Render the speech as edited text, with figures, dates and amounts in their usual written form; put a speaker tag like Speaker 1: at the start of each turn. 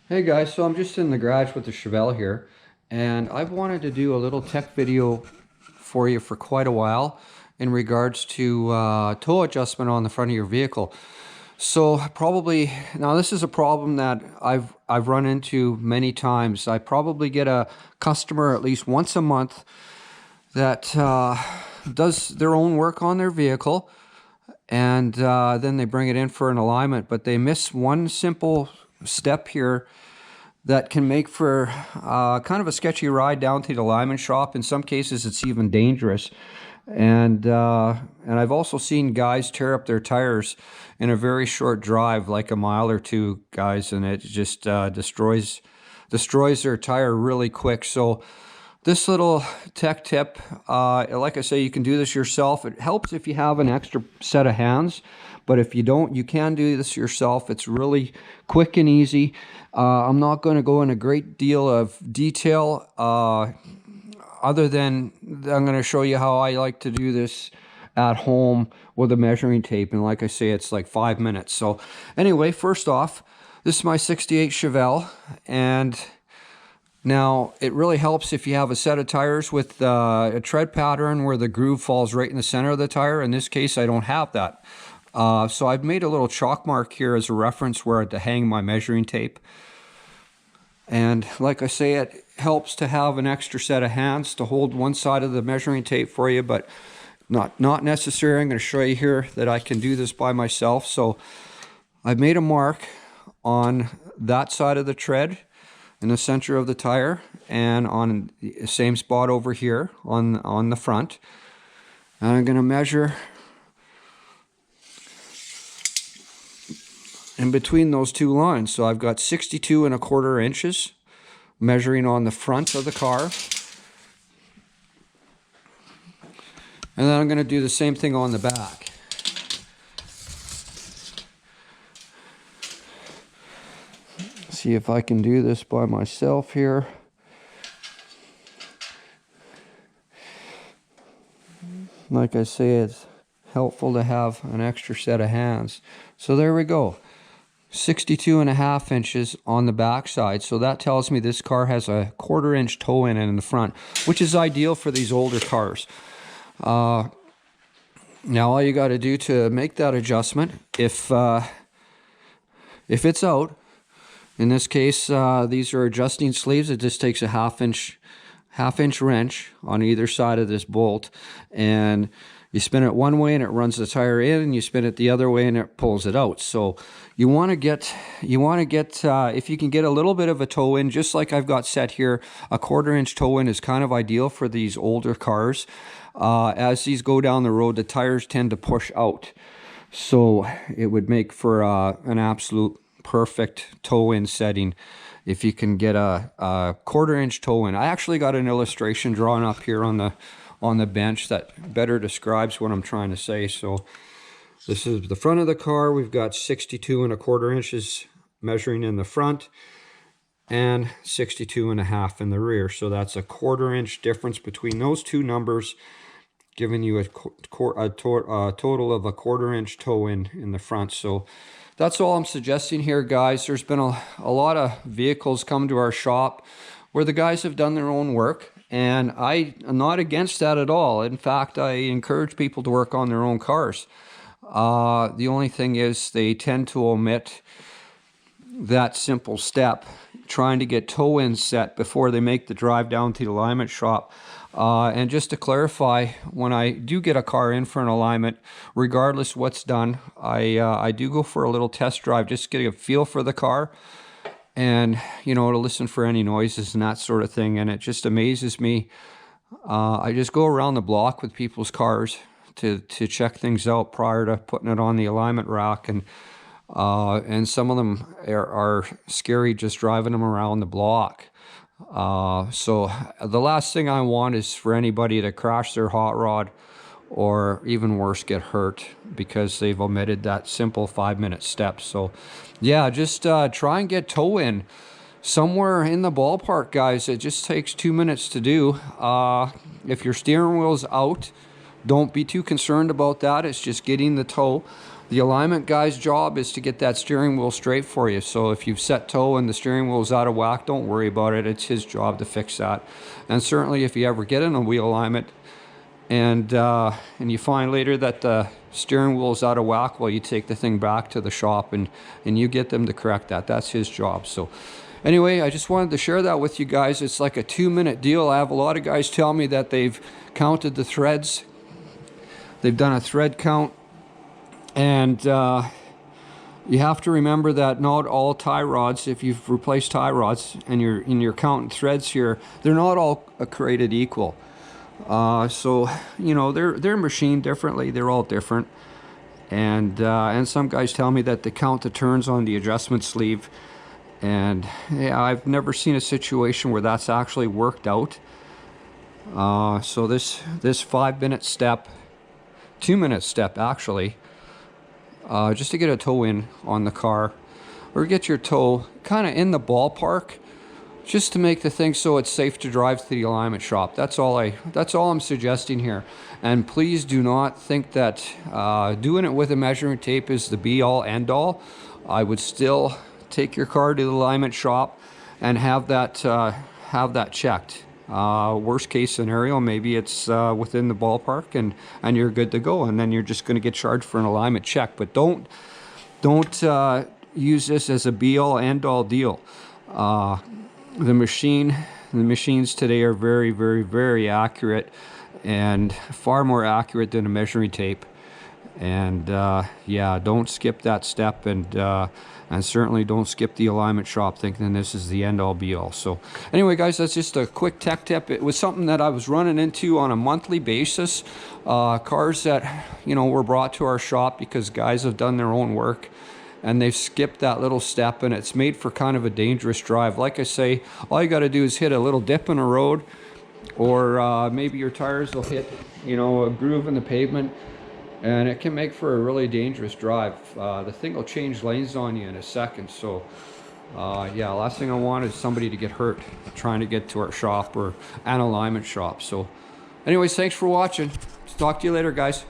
Speaker 1: Hey guys, so I'm just in the garage with the Chevelle here, and I've wanted to do a little tech video for you for quite a while in regards to tow adjustment on the front of your vehicle. So probably now this is a problem that I've run into many times. I probably get a customer at least once a month that does their own work on their vehicle, and then they bring it in for an alignment, but they miss one simple step here that can make for kind of a sketchy ride down to the alignment shop. In some cases, it's even dangerous. And I've also seen guys tear up their tires in a very short drive, like a mile or two, guys, and it just destroys their tire really quick. So this little tech tip, like I say, you can do this yourself. It helps if you have an extra set of hands, but if you don't, you can do this yourself. It's really quick and easy. I'm not going to go in a great deal of detail, other than I'm going to show you how I like to do this at home with a measuring tape. And like I say, it's like 5 minutes. So anyway, first off, this is my 68 Chevelle, and now, it really helps if you have a set of tires with a tread pattern where the groove falls right in the center of the tire. In this case, I don't have that. So I've made a little chalk mark here as a reference where to hang my measuring tape. And like I say, it helps to have an extra set of hands to hold one side of the measuring tape for you, but not necessary. I'm going to show you here that I can do this by myself. So I've made a mark on that side of the tread in the center of the tire, and on the same spot over here on the front. And I'm going to measure in between those two lines. So I've got 62¼ inches measuring on the front of the car. And then I'm going to do the same thing on the back. See if I can do this by myself here. Like I say, it's helpful to have an extra set of hands. So there we go. 62½ inches on the back side. So that tells me this car has a 1/4 inch toe in the front, which is ideal for these older cars. Now all you got to do to make that adjustment, if it's out, in this case, these are adjusting sleeves. It just takes a half inch wrench on either side of this bolt, and you spin it one way and it runs the tire in, and you spin it the other way and it pulls it out. So you want to get if you can get a little bit of a toe in, just like I've got set here, a 1/4 inch toe in is kind of ideal for these older cars. As these go down the road, the tires tend to push out, so it would make for an absolute perfect toe-in setting if you can get a 1/4 inch toe-in. I actually got an illustration drawn up here on the bench that better describes what I'm trying to say. So this is the front of the car. We've got 62¼ inches measuring in the front and 62½ in the rear. So that's a 1/4 inch difference between those two numbers, giving you a total of a 1/4 inch toe-in in the front. So that's all I'm suggesting here, guys. There's been a lot of vehicles come to our shop where the guys have done their own work, and I am not against that at all. In fact, I encourage people to work on their own cars. The only thing is they tend to omit that simple step, trying to get toe-ins set before they make the drive down to the alignment shop. And just to clarify, when I do get a car in for an alignment, regardless what's done, I do go for a little test drive, just get a feel for the car, and to listen for any noises and that sort of thing. And it just amazes me. I just go around the block with people's cars to check things out prior to putting it on the alignment rack, and some of them are scary just driving them around the block. So the last thing I want is for anybody to crash their hot rod, or even worse, get hurt because they've omitted that simple 5-minute step. So yeah, just try and get toe in somewhere in the ballpark, guys. It just takes 2 minutes to do. If your steering wheel's out, don't be too concerned about that. It's just getting the toe. The alignment guy's job is to get that steering wheel straight for you. So if you've set toe and the steering wheel's out of whack, don't worry about it. It's his job to fix that. And certainly if you ever get in a wheel alignment and you find later that the steering wheel is out of whack, well, you take the thing back to the shop and you get them to correct that. That's his job. So anyway, I just wanted to share that with you guys. It's like a 2-minute deal. I have a lot of guys tell me that they've counted the threads. They've done a thread count. And you have to remember that not all tie rods, if you've replaced tie rods and you're counting threads here, they're not all created equal. So you know, they're machined differently. They're all different. And some guys tell me that they count the turns on the adjustment sleeve. And yeah, I've never seen a situation where that's actually worked out. So this 5-minute step, 2-minute step actually, just to get a toe in on the car, or get your toe kind of in the ballpark, just to make the thing so it's safe to drive to the alignment shop. That's all I'm suggesting here. And please do not think that doing it with a measuring tape is the be all end all. I would still take your car to the alignment shop and have that checked. Worst case scenario, maybe it's within the ballpark and you're good to go, and then you're just going to get charged for an alignment check. But don't use this as a be-all end-all deal. The machines today are very, very, very accurate, and far more accurate than a measuring tape. And yeah, don't skip that step, and certainly don't skip the alignment shop thinking this is the end all be all. So anyway, guys, that's just a quick tech tip. It was something that I was running into on a monthly basis. Cars that, you know, were brought to our shop because guys have done their own work and they've skipped that little step, and it's made for kind of a dangerous drive. Like I say, all you got to do is hit a little dip in a road, or maybe your tires will hit, you know, a groove in the pavement, and it can make for a really dangerous drive. The thing will change lanes on you in a second. So yeah, last thing I want is somebody to get hurt trying to get to our shop or an alignment shop. So anyways, thanks for watching. Talk to you later, guys.